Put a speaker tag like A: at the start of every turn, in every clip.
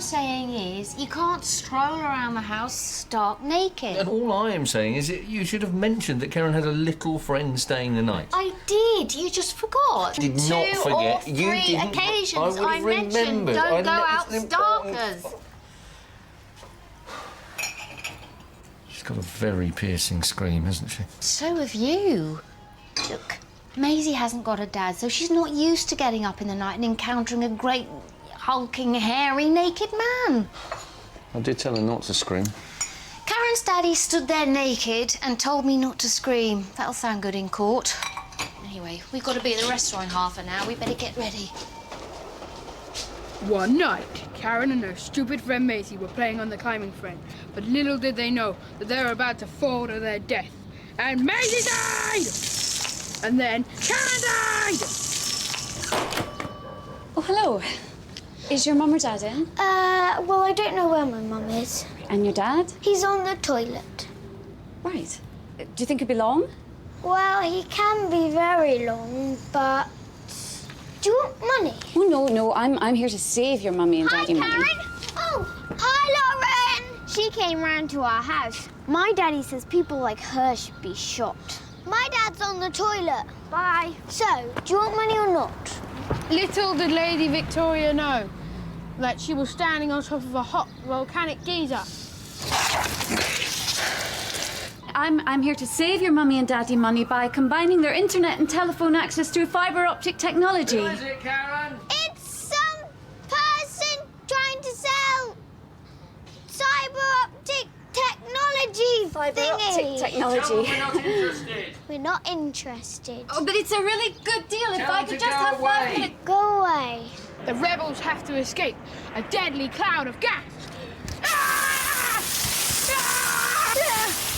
A: saying is you can't stroll around the house stark naked.
B: And all I am saying is that you should have mentioned that Karen had a little friend staying the night.
A: I did. You just forgot.
B: Did not forget.
A: 2 or 3 occasions I mentioned don't go out starkers.
B: She's got a very piercing scream, hasn't she?
A: So have you. Look, Maisie hasn't got a dad, so she's not used to getting up in the night and encountering a great, hulking, hairy, naked man.
B: I did tell her not to scream.
A: Karen's daddy stood there naked and told me not to scream. That'll sound good in court. Anyway, we've got to be at the restaurant in half an hour. We better get ready.
C: One night, Karen and her stupid friend Maisie were playing on the climbing frame, but little did they know that they were about to fall to their death. And Maisie died! And then Karen died!
D: Oh, hello. Is your mum or dad in?
E: Well, I don't know where my mum is.
D: And your dad?
E: He's on the toilet.
D: Right. Do you think it'll be long?
E: Well, he can be very long, but... Do you want money?
D: Oh, no, I'm here to save your mummy and daddy money.
E: Hi, Karen! Oh, hi, Lauren! She came round to our house. My daddy says people like her should be shot. My dad's on the toilet. Bye. So, do you want money or not?
C: Little did Lady Victoria know that she was standing on top of a hot volcanic geyser.
D: I'm here to save your mummy and daddy money by combining their internet and telephone access through fibre optic technology.
B: Who is it, Karen?
E: It's some person trying to sell cyber optic technology
D: Fibre optic technology.
B: We're not interested.
E: We're not interested.
D: Oh, but it's a really good deal. If
B: Tell
D: I
B: them
D: could
B: to
D: just
B: go
D: have 5
B: away.
D: minutes.
E: Go away.
C: The rebels have to escape a deadly cloud of gas. Ah! Ah!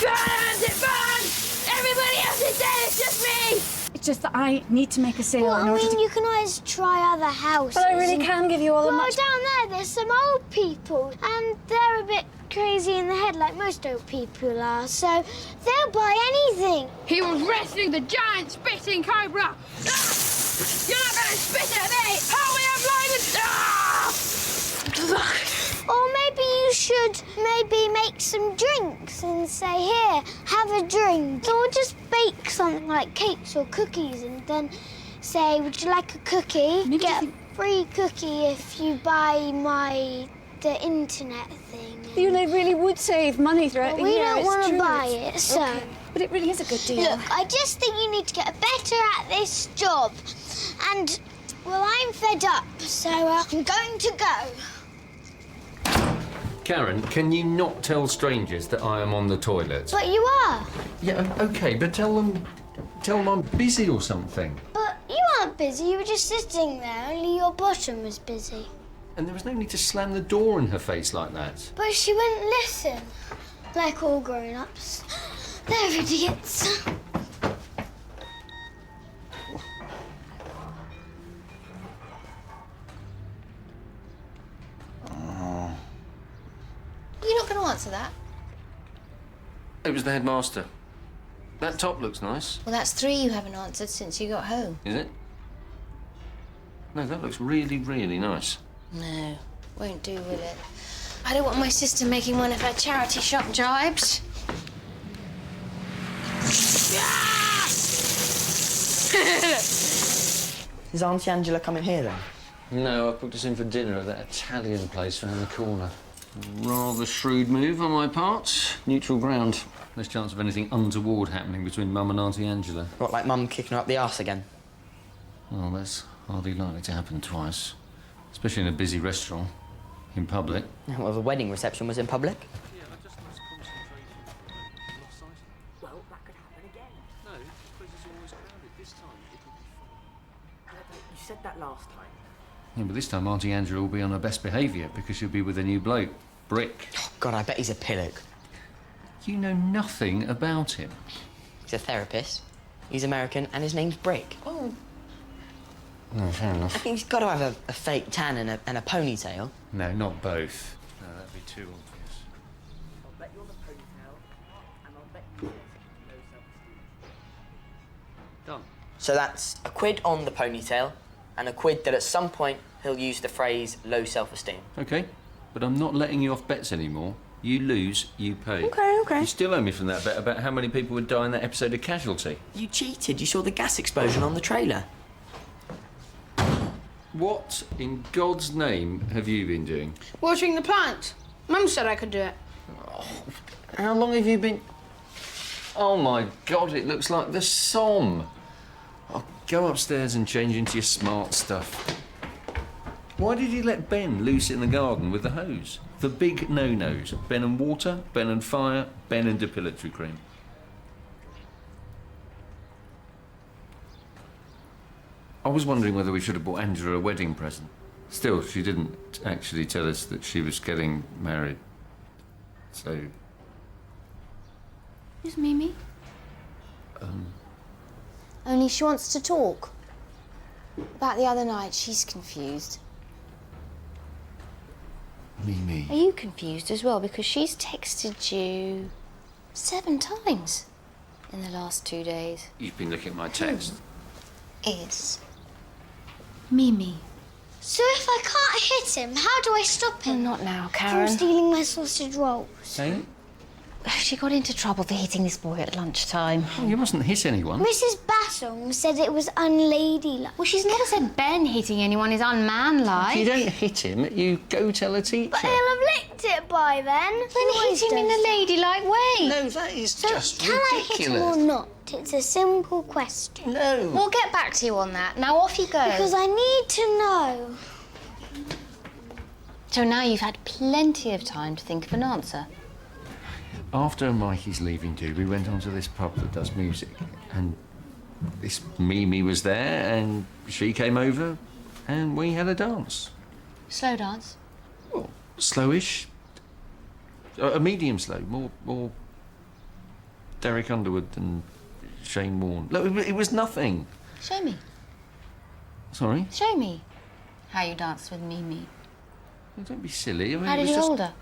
C: Burn! It burns! Everybody else is dead, it's just me!
D: It's just that I need to make a sale
E: Well,
D: in
E: I
D: order
E: mean,
D: to...
E: you can always try other houses.
D: But I really can give you all the
E: Well,
D: much...
E: down there's some old people, and they're a bit crazy in the head, like most old people are, so they'll buy anything.
C: He was wrestling the giant spitting cobra. Ah! You're not gonna spit at me! Help me, I'm blinded! Ah!
E: Or maybe you should make some drinks and say, here, have a drink. Or just bake something like cakes or cookies and then say, would you like a cookie?
D: Maybe
E: Get
D: you
E: a free cookie if you buy the internet thing.
D: You know, they really would save money throughout
E: Well,
D: the
E: we
D: year.
E: don't
D: it's
E: want to
D: true.
E: buy it, so...
D: Okay. But it really is a good deal.
E: Look, I just think you need to get better at this job. And, well, I'm fed up, so I'm going to go.
B: Karen, can you not tell strangers that I am on the toilet?
E: But you are.
B: Yeah, okay, but tell them I'm busy or something.
E: But you aren't busy, you were just sitting there, only your bottom was busy.
B: And there was no need to slam the door in her face like that.
E: But she wouldn't listen. Like all grown-ups. They're idiots.
A: You're not going to answer that?
B: It was the headmaster. That top looks nice.
A: Well, that's 3 you haven't answered since you got home.
B: Is it? No, that looks really, really nice.
A: No, won't do, will it? I don't want my sister making one of her charity shop jibes.
F: Is Auntie Angela coming here then?
B: No, I booked us in for dinner at that Italian place round the corner. Rather shrewd move on my part. Neutral ground. Less chance of anything untoward happening between Mum and Auntie Angela.
F: What, like Mum kicking her up the arse again?
B: Well, that's hardly likely to happen twice. Especially in a busy restaurant. In public.
F: Well, the wedding reception was in public.
G: Well, that could happen again.
B: No, this place is always crowded. This time it will be fine.
G: You said that last time.
B: Yeah, but this time Auntie Angela will be on her best behaviour because she'll be with a new bloke, Brick.
F: Oh, God, I bet he's a pillock.
B: You know nothing about him.
F: He's a therapist. He's American, and his name's Brick.
B: Oh. No, fair
F: I
B: enough.
F: think he's got to have a fake tan and a ponytail.
B: No, not both. No, that'd be too obvious.
G: I'll bet you on the ponytail, and I'll bet you no self-esteem.
B: Done.
F: So that's a quid on the ponytail, and a quid that at some point he'll use the phrase low self-esteem.
B: OK. but I'm not letting you off bets anymore. You lose, you pay.
F: Okay.
B: You still owe me from that bet about how many people would die in that episode of Casualty.
F: You cheated. You saw the gas explosion on the trailer.
B: What in God's name have you been doing?
C: Watering the plants. Mum said I could do it.
B: How long have you been... Oh, my God, it looks like the Somme. Oh, go upstairs and change into your smart stuff. Why did you let Ben loose in the garden with the hose? The big no-nos. Ben and water, Ben and fire, Ben and depilatory cream. I was wondering whether we should have bought Angela a wedding present. Still, she didn't actually tell us that she was getting married. So...
A: Who's Mimi?
H: Only she wants to talk. About the other night, she's confused.
B: Mimi.
A: Are you confused as well? Because she's texted you 7 times in the last 2 days.
B: You've been looking at my text.
A: Is Mimi.
E: So if I can't hit him, how do I stop him?
A: Not now,
E: From
A: Karen.
E: stealing my sausage rolls.
B: Hey?
A: She got into trouble for hitting this boy at lunchtime.
B: Oh, you mustn't hit anyone.
E: Mrs. Bassong said it was unladylike.
A: Well, she's never said Ben hitting anyone is unmanlike.
B: If you don't hit him, you go tell a teacher.
E: But he'll have licked it by then.
A: Then hit him in a ladylike way.
B: No, that is
E: So
B: just
E: can I hit him or
B: ridiculous.
E: not? It's a simple question.
B: No.
A: We'll get back to you on that. Now off you go.
E: Because I need to know.
A: So now you've had plenty of time to think of an answer.
B: After Mikey's leaving do, we went on to this pub that does music, and this Mimi was there, and she came over, and we had a dance.
A: Slow dance.
B: Well, slowish. A medium slow, more Derek Underwood than Shane Warne. Look, it was nothing.
A: Show me.
B: Sorry?
A: Show me how you danced with Mimi.
B: Well, don't be silly. I mean,
A: How
B: it
A: did
B: was
A: you
B: just...
A: hold her?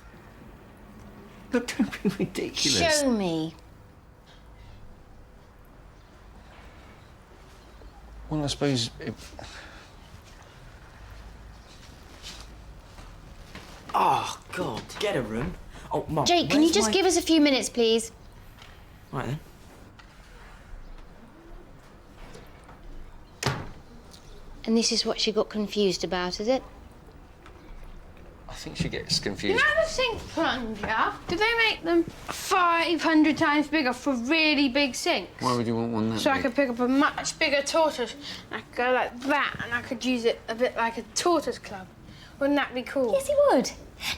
B: Look, don't be ridiculous.
A: Show me.
B: Well, I suppose...
F: Oh, God. Get a room. Oh, Mum.
A: Jake, can you just give us a few minutes, please?
F: Right then.
A: And this is what she got confused about, is it?
B: I think she gets
C: You
B: confused.
C: know the sink plunger? Did they make them 500 times bigger for really big sinks?
B: Why would you want one that
C: So I
B: big?
C: could pick up a much bigger tortoise, and I could go like that, and I could use it a bit like a tortoise club. Wouldn't that be cool?
A: Yes, he would.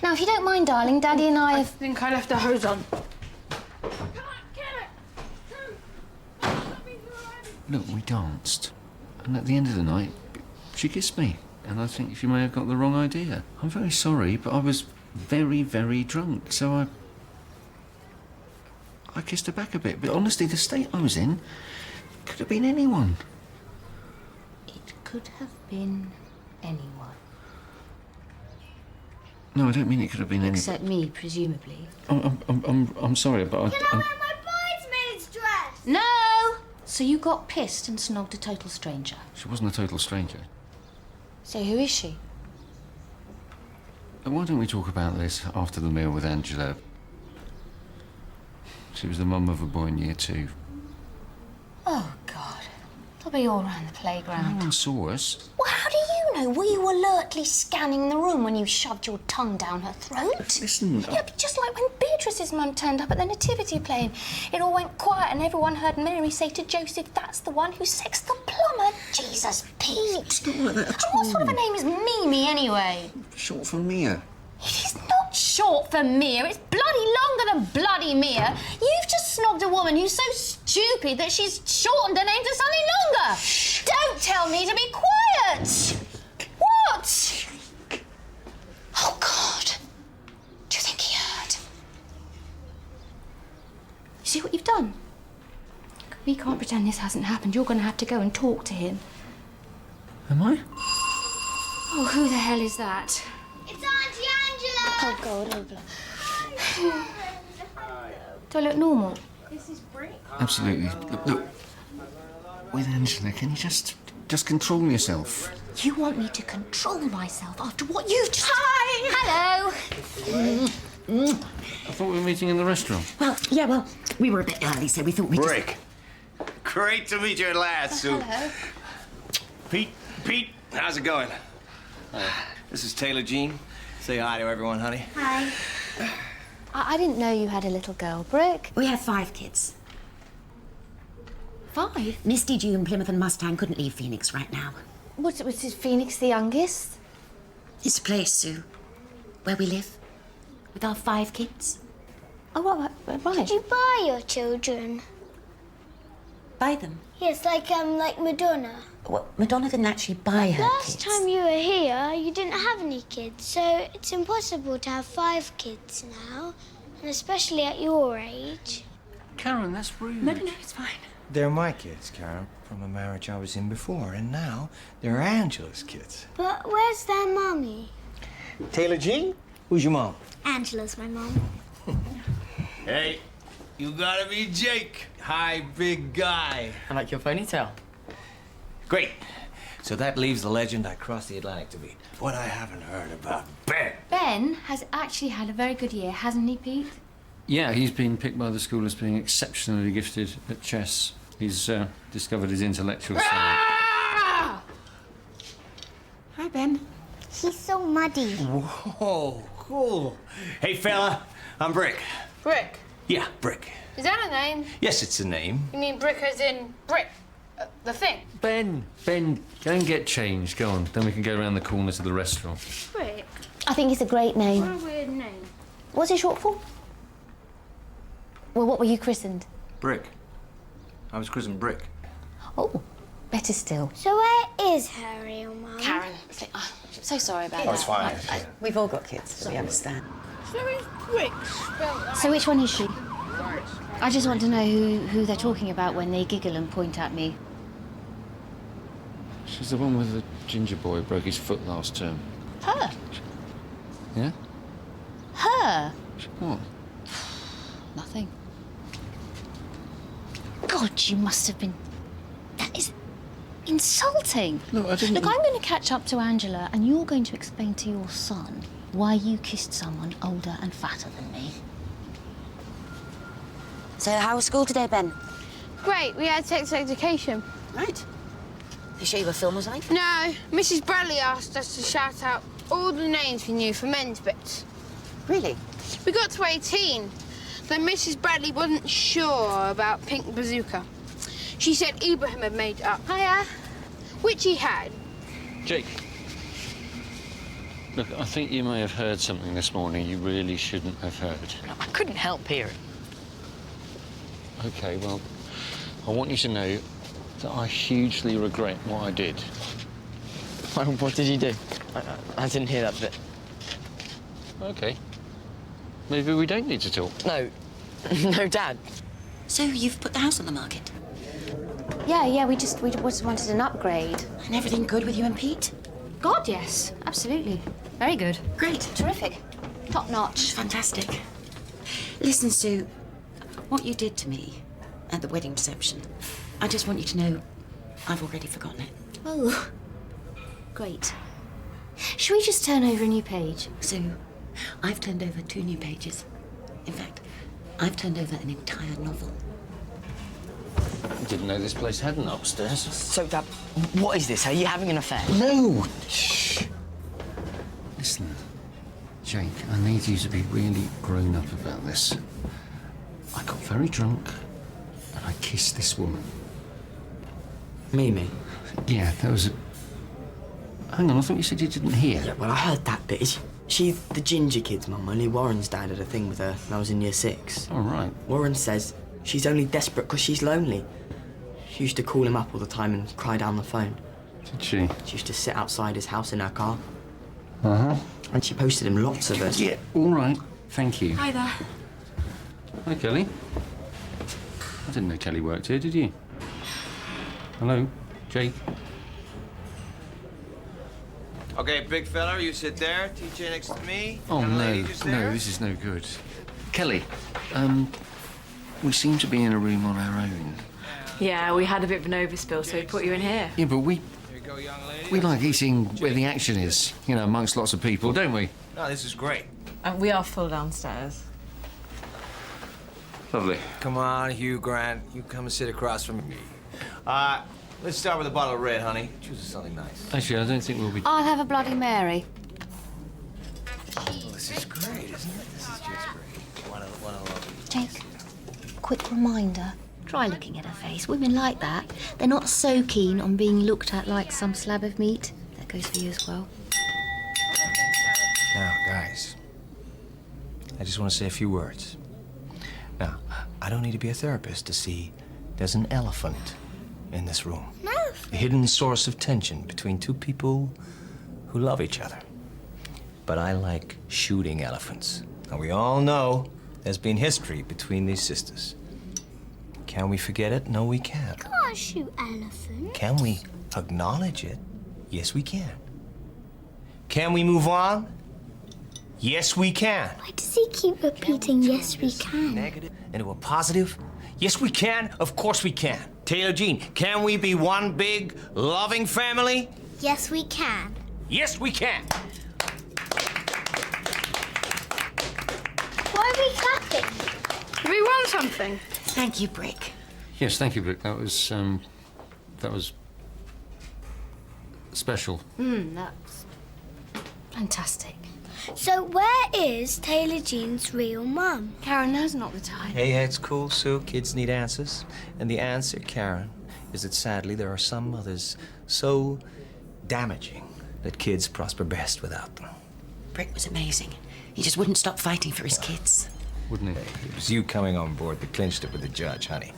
A: Now, if you don't mind, darling, Daddy and I
C: I
A: have...
C: think I left the hose on.
B: Look, we danced. And at the end of the night, she kissed me. And I think she may have got the wrong idea. I'm very sorry, but I was very, very drunk, so I kissed her back a bit. But honestly, the state I was in could have been anyone.
A: It could have been anyone.
B: No, I don't mean it could have been anyone.
A: Except me, presumably.
B: I'm sorry, but
E: Can I wear my bridesmaid's dress?
A: No! So you got pissed and snogged a total stranger.
B: She wasn't a total stranger.
A: So who is she?
B: Why don't we talk about this after the meal with Angela? She was the mum of a boy in year 2.
A: Oh, God. They'll be all around the
B: No
A: playground.
B: one saw us.
A: Well, how do you know? Were you alertly scanning the room when you shoved your tongue down her throat?
B: Listen,
A: Yeah, but just like when Beatrice's mum turned up at the nativity playing. It all went quiet and everyone heard Mary say to Joseph, "That's the one who sexed the plumber." Jesus, Pete.
B: it's not like that at
A: And what sort of a
B: all.
A: name is Mimi, anyway?
B: Short for Mia.
A: It is not short for Mia. It's bloody longer than bloody Mia. You've just snogged a woman who's so stupid that she's shortened her name to something longer. Don't tell me to be quiet. What? Oh, God. Do you think he heard? You see what you've done? We can't pretend this hasn't happened. You're going to have to go and talk to him.
B: Am I?
A: Oh, who the hell is that?
E: It's Auntie Angela!
A: Oh, God. Oh, do I look normal?
B: Absolutely. Look. With Angela, can you just control yourself?
A: You want me to control myself after what you've just... Hi! Hello!
B: I thought we were meeting in the restaurant.
I: Well, we were a bit early, so we thought we'd
J: Brick. Great to meet you at last, Sue.
A: Hello.
J: Pete, how's it going? This is Taylor Jean. Say hi to everyone, honey.
H: Hi. I didn't know you had a little girl, Brick.
I: We have 5 kids.
H: 5?
I: Misty, June, Plymouth and Mustang couldn't leave Phoenix right now.
H: Was Phoenix the youngest?
I: It's a place, Sue, where we live with our 5 kids.
H: Oh, right.
E: Did you buy your children?
I: Buy them.
E: Yes, like Madonna.
I: Well, Madonna didn't actually buy her
E: Last
I: kids.
E: time you were here, you didn't have any kids, so it's impossible to have 5 kids now, and especially at your age.
B: Karen, that's rude.
I: No, it's fine.
J: They're my kids, Karen, from a marriage I was in before, and now they're Angela's kids.
E: But where's their mummy?
J: Taylor Jean? Who's your mom?
E: Angela's my mum.
J: Hey, you gotta be Jake. Hi, big guy.
F: I like your ponytail.
J: Great. So that leaves the legend I crossed the Atlantic to meet. What I haven't heard about Ben.
A: Ben has actually had a very good year, hasn't he, Pete?
B: Yeah, he's been picked by the school as being exceptionally gifted at chess. He's discovered his intellectual side.
I: Hi, Ben.
E: He's so muddy.
J: Whoa, cool. Hey, fella, I'm Brick.
C: Brick.
J: Yeah, Brick.
C: Is that a name?
J: Yes, it's a name.
C: You mean brick as in brick? The thing?
B: Ben, go and get changed. Go on. Then we can go around the corner to the restaurant.
C: Brick?
H: I think it's a great
C: What
H: name.
C: a weird name.
H: What's it short for? Well, what were you christened?
J: Brick. I was christened Brick.
H: Oh, better still.
E: So where is her real mum?
H: Karen, I'm so sorry about
J: Oh, it's fine.
I: We've all got kids, so we understand.
C: So is brick spelled like...
H: So which one is she? I just want to know who they're talking about when they giggle and point at me.
B: She's the one with the ginger boy who broke his foot last term.
H: Her?
B: Yeah?
H: Her?
B: What?
H: Nothing. God, you must have been... That is insulting.
B: No, I didn't...
H: Look, I'm going to catch up to Angela and you're going to explain to your son why you kissed someone older and fatter than me.
I: So how was school today, Ben?
C: Great, we had sex education.
I: Right. They show you what film was like?
C: No, Mrs. Bradley asked us to shout out all the names we knew for men's bits.
I: Really?
C: We got to 18. Then Mrs. Bradley wasn't sure about Pink Bazooka. She said Ibrahim had made it up.
H: Hiya.
C: Which he had.
B: Jake. Look, I think you may have heard something this morning you really shouldn't have heard.
F: I couldn't help hearing.
B: OK, well, I want you to know that I hugely regret what I did.
F: What did you do? I didn't hear that bit.
B: OK. Maybe we don't need to talk.
F: No. No, Dad.
I: So you've put the house on the market?
H: Yeah, we just wanted an upgrade.
I: And everything good with you and Pete?
H: God, yes, absolutely. Very good.
I: Great.
H: Terrific. Top notch.
I: Fantastic. Listen, Sue, what you did to me at the wedding reception, I just want you to know I've already forgotten it.
H: Oh, great. Should we just turn over a new page?
I: Sue, I've turned over 2 new pages. In fact, I've turned over an entire novel.
B: I didn't know this place had an upstairs.
F: So, Dad, what is this? Are you having an affair?
B: No! Shh! Listen, Jake, I need you to be really grown up about this. I got very drunk and I kissed this woman.
F: Me?
B: Yeah, there was a... Hang on, I thought you said you didn't hear.
F: Yeah, well, I heard that bit. Is she the ginger kid's mum? Only Warren's dad had a thing with her when I was in year 6.
B: All right.
F: Warren says she's only desperate because she's lonely. She used to call him up all the time and cry down the phone.
B: Did she?
F: She used to sit outside his house in her car.
B: Uh-huh.
F: And she posted him lots of us.
B: Yeah, all right. Thank you.
I: Hi there.
B: Hi, Kelly. I didn't know Kelly worked here, did you? Hello, Jake.
J: Okay, big fella, you sit there. TJ next to me.
B: Oh,
J: Young
B: no,
J: lady just there.
B: no, this is no good. Kelly, we seem to be in a room on our own.
K: Yeah, we had a bit of an overspill, so we put you in here.
B: Yeah, but
J: Here you go, young lady.
B: we like eating where the action is, you know, amongst lots of people, don't we?
J: No, this is great.
K: We are full downstairs.
B: Lovely.
J: Come on, Hugh Grant. You come and sit across from me. Let's start with a bottle of red, honey. Choose something nice.
B: Actually, I don't think we'll be...
H: I'll have a Bloody Mary.
J: Oh, this is great, isn't it? This is just great. One of
H: Jake, quick reminder. Try looking at her face. Women like that. They're not so keen on being looked at like some slab of meat. That goes for you as well.
J: Now, guys, I just want to say a few words. Now, I don't need to be a therapist to see there's an elephant in this room.
E: No.
J: A hidden source of tension between two people who love each other. But I like shooting elephants. Now, we all know there's been history between these sisters. Can we forget it? No, we can't.
E: Can't shoot elephants.
J: Can we acknowledge it? Yes, we can. Can we move on? Yes, we can.
E: Why does he keep repeating, yes, we can?
J: Negative into a positive? Yes, we can. Of course we can. Taylor Jean, can we be one big, loving family?
E: Yes, we can.
J: Yes, we can.
E: Why are we clapping?
C: Do we want something?
I: Thank you, Brick.
B: Yes, thank you, Brick. That was special.
H: That's fantastic.
E: So where is Taylor Jean's real mum?
H: Karen, now's not the time.
J: Hey, it's cool, Sue. Kids need answers. And the answer, Karen, is that sadly there are some mothers so damaging that kids prosper best without them.
I: Brick was amazing. He just wouldn't stop fighting for his kids.
B: Wouldn't it?
J: It was you coming on board that clinched it with the judge, honey.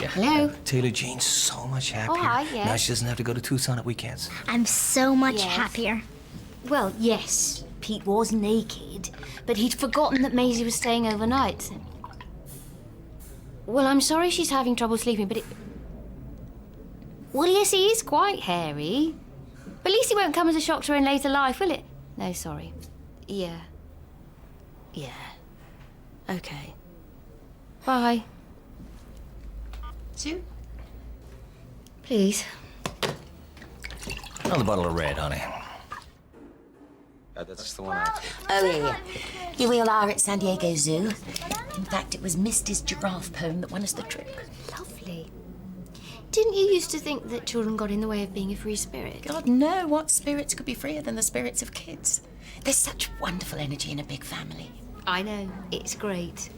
J: Yeah.
H: Hello?
J: Taylor Jean's so much happier.
H: Oh, hi, yes.
J: Now she doesn't have to go to Tucson at weekends.
E: I'm so much
H: Yes.
E: happier.
H: Well, yes, Pete was naked, but he'd forgotten that Maisie was staying overnight. Well, I'm sorry she's having trouble sleeping, but it... Well, yes, he is quite hairy. But at least he won't come as a shock to her in later life, will it? No, sorry. Yeah. Yeah. Okay. Bye.
I: Sue?
H: Please.
J: Another bottle of red, honey. That's the one I took.
I: Oh, yeah. Here we all are at San Diego Zoo. In fact, it was Misty's giraffe poem that won us the trip.
H: Lovely. Didn't you used to think that children got in the way of being a free spirit?
I: God, no. What spirits could be freer than the spirits of kids? There's such wonderful energy in a big family.
H: I know. It's great.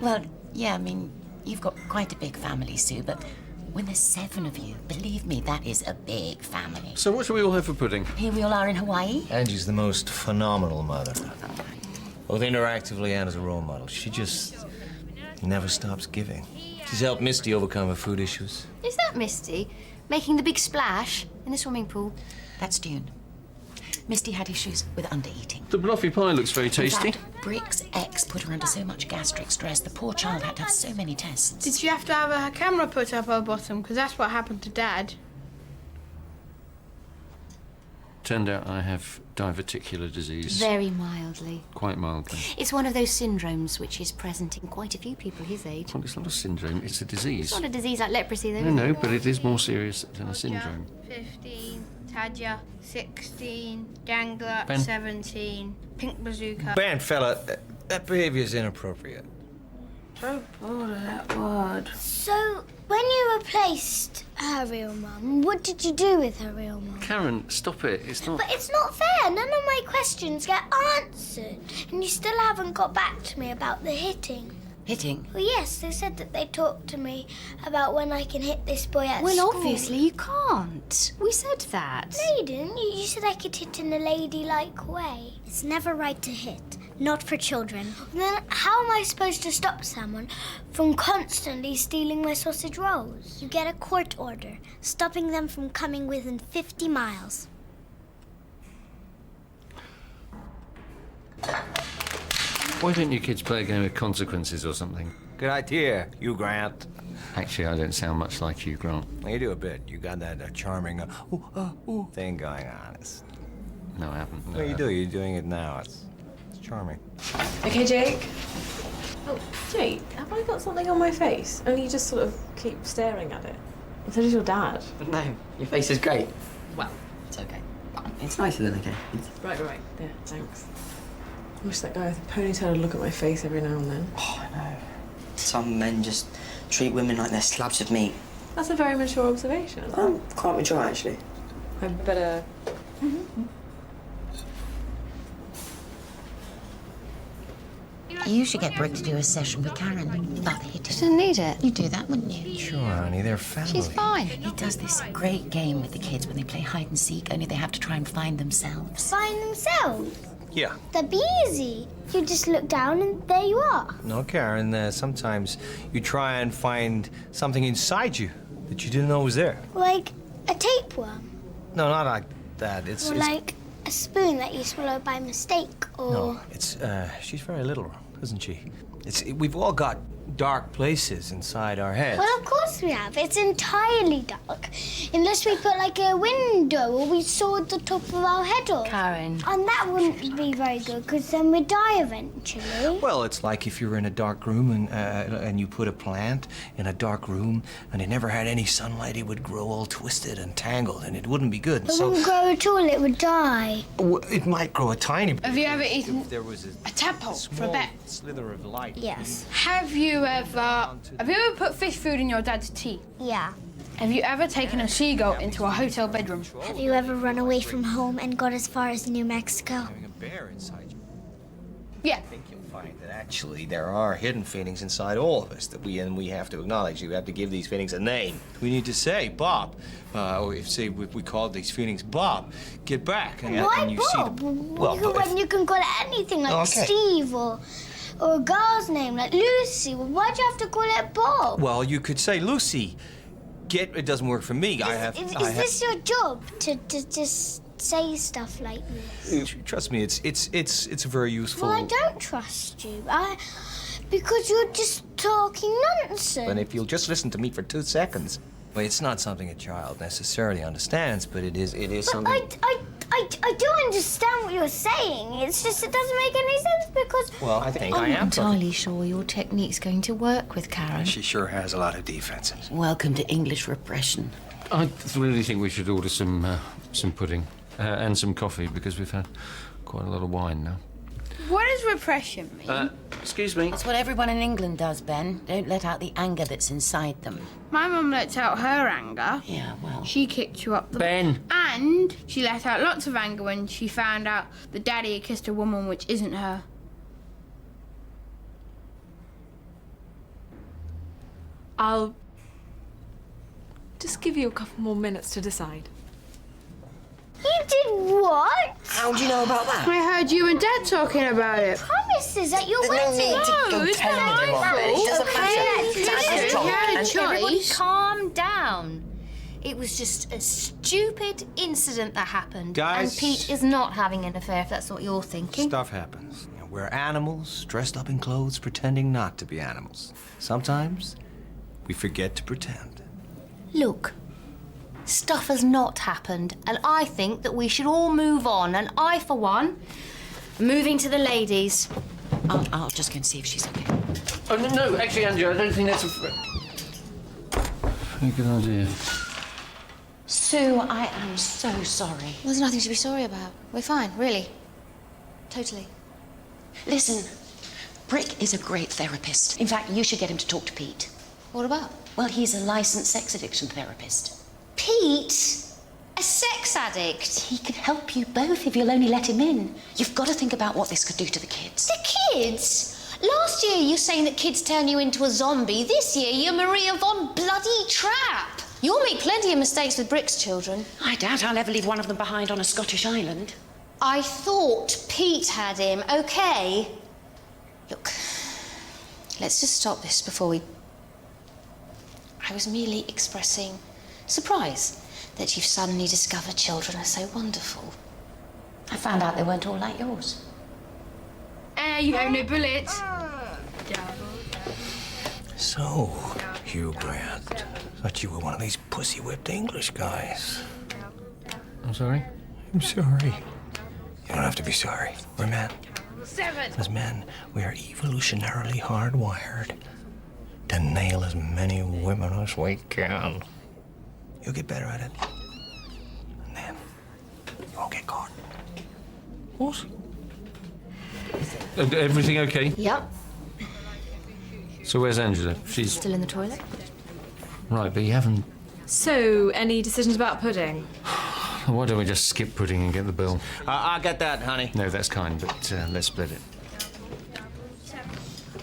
I: Well, yeah, I mean, you've got quite a big family, Sue, but when there's 7 of you, believe me, that is a big family.
B: So what shall we all have for pudding?
I: Here we all are in Hawaii.
J: Angie's the most phenomenal mother. Both interactively and as a role model. She just never stops giving. She's helped Misty overcome her food issues.
H: Is that Misty? Making the big splash in the swimming pool?
I: That's Dune. Misty had issues with undereating.
B: The bluffy pie looks very tasty.
I: In fact, Brick's ex put her under so much gastric stress, the poor child had to have so many tests.
C: Did she have to have her camera put up her bottom? Because that's what happened to Dad.
B: Turned out I have diverticular disease.
H: Very mildly.
B: Quite mildly.
H: It's one of those syndromes which is present in quite a few people his age.
B: Well, it's not a syndrome, it's a disease.
H: It's not a disease like leprosy, though.
B: No, no, but it is more serious than a syndrome.
C: 15, Tadja, 16, Dangler,
B: Ben.
C: 17, Pink Bazooka.
J: Ben, fella, that behavior is inappropriate.
C: So bored of that word.
E: So, when you replaced her real mum, what did you do with her real mum?
B: Karen, stop it. It's not...
E: But it's not fair. None of my questions get answered. And you still haven't got back to me about the hitting.
I: Hitting?
E: Well, yes, they said that they talked to me about when I can hit this boy at
H: Well,
E: school.
H: obviously you can't. We said that.
E: No, you didn't. You said I could hit in a ladylike way. It's never right to hit. Not for children. Then how am I supposed to stop someone from constantly stealing my sausage rolls? You get a court order, stopping them from coming within 50 miles.
B: Why don't you kids play a game of consequences or something?
J: Good idea, Hugh Grant.
B: Actually, I don't sound much like Hugh Grant.
J: You do a bit. You got that charming thing going on.
B: No, I haven't. No,
J: Well,
B: I
J: you do. You're doing it now. It's charming.
K: Okay, Jake. Oh, Jake, have I got something on my face? Only you just sort of keep staring at it. So does your dad.
F: No, your face is great. Well, it's okay. It's nicer than okay.
K: Right. Yeah, thanks. I wish that guy with the ponytail would look at my face every now and then.
F: Oh, I know. Some men just treat women like they're slabs of meat.
K: That's a very mature observation.
F: I'm quite mature, actually.
K: I better...
I: You should get Brick to do a session with Karen about the hitting.
H: She doesn't need it.
I: You'd do that, wouldn't you?
J: Sure, honey, they're family.
H: She's fine.
I: He does this great game with the kids when they play hide and seek, only they have to try and find themselves.
E: Find themselves.
J: Yeah.
E: That'd be easy. You just look down and there you are.
J: No, Karen, sometimes you try and find something inside you that you didn't know was there.
E: Like a tapeworm.
J: No, not like that. It's
E: Like a spoon that you swallow by mistake, or...
J: No, it's, she's very little, isn't she? We've all got dark places inside our heads.
E: Well, of course we have. It's entirely dark. Unless we put like a window or we saw the top of our head off.
H: Karen.
E: And that wouldn't be very good because then we'd die eventually.
J: Well, it's like if you were in a dark room and you put a plant in a dark room and it never had any sunlight, it would grow all twisted and tangled and it wouldn't be good.
E: It wouldn't grow at all, it would die.
J: It might grow a tiny bit.
C: Have you ever eaten
J: If there was
C: a tadpole for a bet?
J: slither of light.
E: Yes.
C: Have you ever put fish food in your dad's tea?
E: Yeah.
C: Have you ever taken a seagull into a hotel bedroom?
E: Have you ever run away from home and got as far as New Mexico?
J: Having a bear inside you.
C: Yeah.
J: I think you'll find that actually there are hidden feelings inside all of us that we have to acknowledge. You have to give these feelings a name. We need to say, Bob, or if we call these feelings Bob, get back. And,
E: Why
J: and you
E: Bob?
J: see the,
E: When you can call it anything like
J: Okay.
E: Steve or a girl's name like Lucy. Well, why'd you have to call it Bob?
J: well, you could say Lucy. It doesn't work for me.
E: Is this your job to just say stuff like this?
J: Trust me, it's very useful.
E: Well, I don't trust you. Because you're just talking nonsense.
J: And if you'll just listen to me for 2 seconds. Well, it's not something a child necessarily understands, but it is
E: But
J: something.
E: I do understand what you're saying. It's just it doesn't make any sense because...
J: Well, I think I
H: I'm not
J: am.
H: entirely sure your technique's going to work with Karen.
J: She sure has a lot of defenses.
I: Welcome to English repression.
B: I really think we should order some pudding and some coffee because we've had quite a lot of wine now.
C: What does repression mean?
B: Excuse me.
I: That's what everyone in England does, Ben. Don't let out the anger that's inside them.
C: My mum lets out her anger.
I: Yeah, well...
C: She kicked you up the...
B: Ben.
C: And she let out lots of anger when she found out that Daddy had kissed a woman which isn't her.
K: I'll just give you a couple more minutes to decide.
E: You did what?
F: How do you know about that?
C: I heard you and Dad talking about it.
E: Promises at your
F: There's no
E: wedding.
F: need to go
C: it's
F: telling
C: not
F: everyone,
C: my
F: Ben. It
C: fault.
F: doesn't matter. Dad's
C: Listen,
F: job.
C: you had a
F: And
H: Everybody
C: choice.
H: calm down. It was just a stupid incident that happened.
J: Guys.
H: And Pete is not having an affair, if that's what you're thinking.
J: Stuff happens. You know, we're animals dressed up in clothes pretending not to be animals. Sometimes we forget to pretend.
H: Look, stuff has not happened, and I think that we should all move on. And I, for one, am moving to the ladies.
I: I'll just go and see if she's okay.
B: Oh, no, actually, Andrew, I don't think that's a very good idea.
I: Sue, I am so sorry.
H: There's nothing to be sorry about. We're fine, really. Totally.
I: Listen, Brick is a great therapist. In fact, you should get him to talk to Pete.
H: What about?
I: Well, he's a licensed sex addiction therapist.
H: Pete? A sex addict?
I: He can help you both if you'll only let him in. You've got to think about what this could do to the kids.
H: The kids? Last year you were saying that kids turn you into a zombie. This year you're Maria von Bloody Trapp. You'll make plenty of mistakes with Brick's children.
I: I doubt I'll ever leave one of them behind on a Scottish island.
H: I thought Pete had him, okay? Look, let's just stop this before we... I was merely expressing surprise that you've suddenly discovered children are so wonderful.
I: I found out they weren't all like yours.
C: You have no bullets.
J: So, Hugh Grant, thought you were one of these pussy-whipped English guys.
B: I'm sorry?
J: I'm sorry. You don't have to be sorry. We're men.
C: 7.
J: As men, we are evolutionarily hardwired to nail as many women as we can. You'll get better at it. And then you won't get caught. What?
B: Everything okay?
H: Yep.
B: So where's Angela? She's...
H: Still in the toilet.
B: Right, but you haven't...
K: So, any decisions about pudding?
B: Why don't we just skip pudding and get the bill?
J: I'll get that, honey.
B: No, that's kind, but let's split it.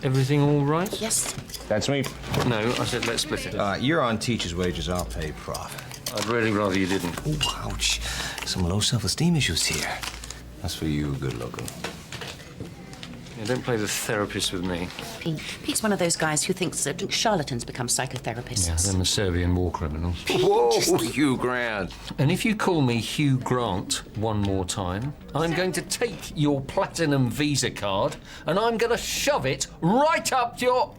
B: Everything all right?
I: Yes.
J: That's me.
B: No, I said let's split it.
J: You're on teacher's wages, I'll pay prof.
B: I'd really rather you didn't.
J: Oh, ouch. Some low self-esteem issues here. That's for you, good looking.
B: Yeah, don't play the therapist with me.
I: Pete's one of those guys who thinks that charlatans become psychotherapists.
B: Yeah, them the Serbian war criminals.
J: Whoa, Hugh Grant.
B: And if you call me Hugh Grant one more time, I'm going to take your platinum Visa card and I'm going to shove it right up your...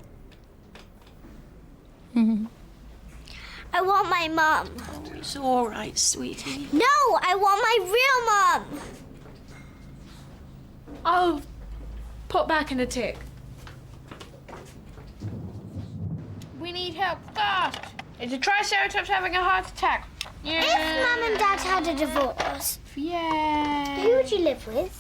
E: I want my mum.
I: Oh, it's all right, sweetie.
E: No, I want my real mum.
K: I'll put back in a tick.
C: We need help fast. It's a Triceratops having a heart attack. Yeah.
E: If Mum and Dad had a divorce,
C: Yeah.
E: who would you live with?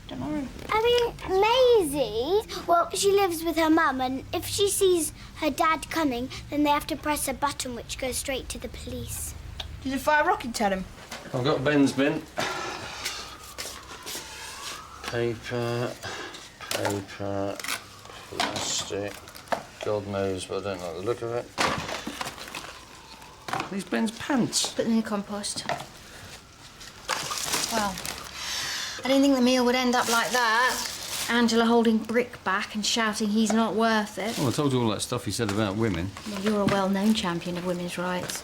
C: Don't know.
E: I mean, Maisie, well, she lives with her mum, and if she sees her dad coming, then they have to press a button which goes straight to the police.
C: Did you fire rockets at him?
B: I've got Ben's bin. Paper, plastic. God knows, but I don't like the look of it. These Ben's pants.
H: Put them in the compost. Well, I didn't think the meal would end up like that. Angela holding Brick back and shouting he's not worth it.
B: Well, I told you all that stuff he said about women.
H: Well, you're a well-known champion of women's rights.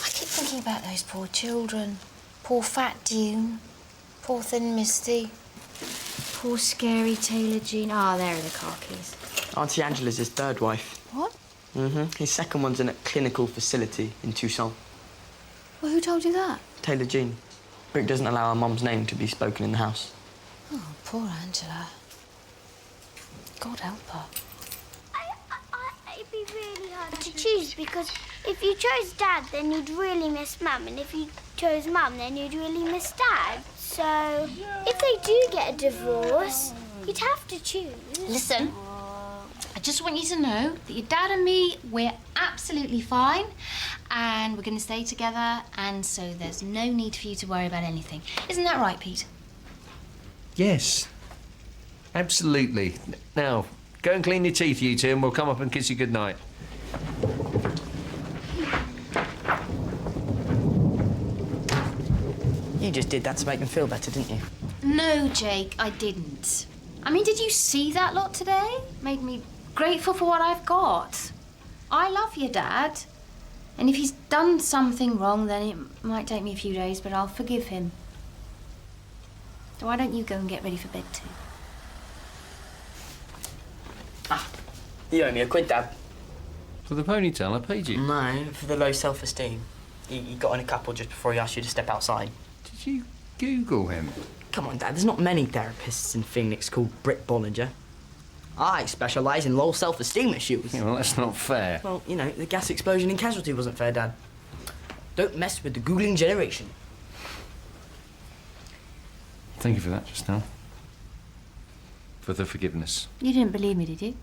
H: I keep thinking about those poor children. Poor fat Dune. Poor thin Misty. Poor scary Taylor Jean. Ah, there are the car keys.
F: Auntie Angela's his third wife.
H: What?
F: His second one's in a clinical facility in Tucson.
H: Well, who told you that?
F: Taylor Jean. Brick doesn't allow her mum's name to be spoken in the house.
H: Oh, poor Angela. God help her.
E: It'd be really hard to choose, because if you chose Dad, then you'd really miss Mum, and if you chose Mum, then you'd really miss Dad. So, if they do get a divorce, you'd have to choose.
H: Listen, I just want you to know that your dad and me, we're absolutely fine, and we're going to stay together, and so there's no need for you to worry about anything. Isn't that right, Pete?
B: Yes. Absolutely. Now, go and clean your teeth, you two, and we'll come up and kiss you goodnight.
F: You just did that to make them feel better, didn't you?
H: No, Jake, I didn't. I mean, did you see that lot today? Made me grateful for what I've got. I love your dad. And if he's done something wrong, then it might take me a few days, but I'll forgive him. So why don't you go and get ready for bed, too?
F: You owe me £1, Dad.
B: For the ponytail, I paid you.
F: No, for the low self-esteem. He got in a couple just before he asked you to step outside.
B: Did you Google him?
F: Come on, Dad, there's not many therapists in Phoenix called Brick Bollinger. I specialise in low self-esteem issues.
B: Yeah, well, that's not fair.
F: Well, you know, the gas explosion in Casualty wasn't fair, Dad. Don't mess with the Googling generation.
B: Thank you for that just now. For the forgiveness.
H: You didn't believe me, did you?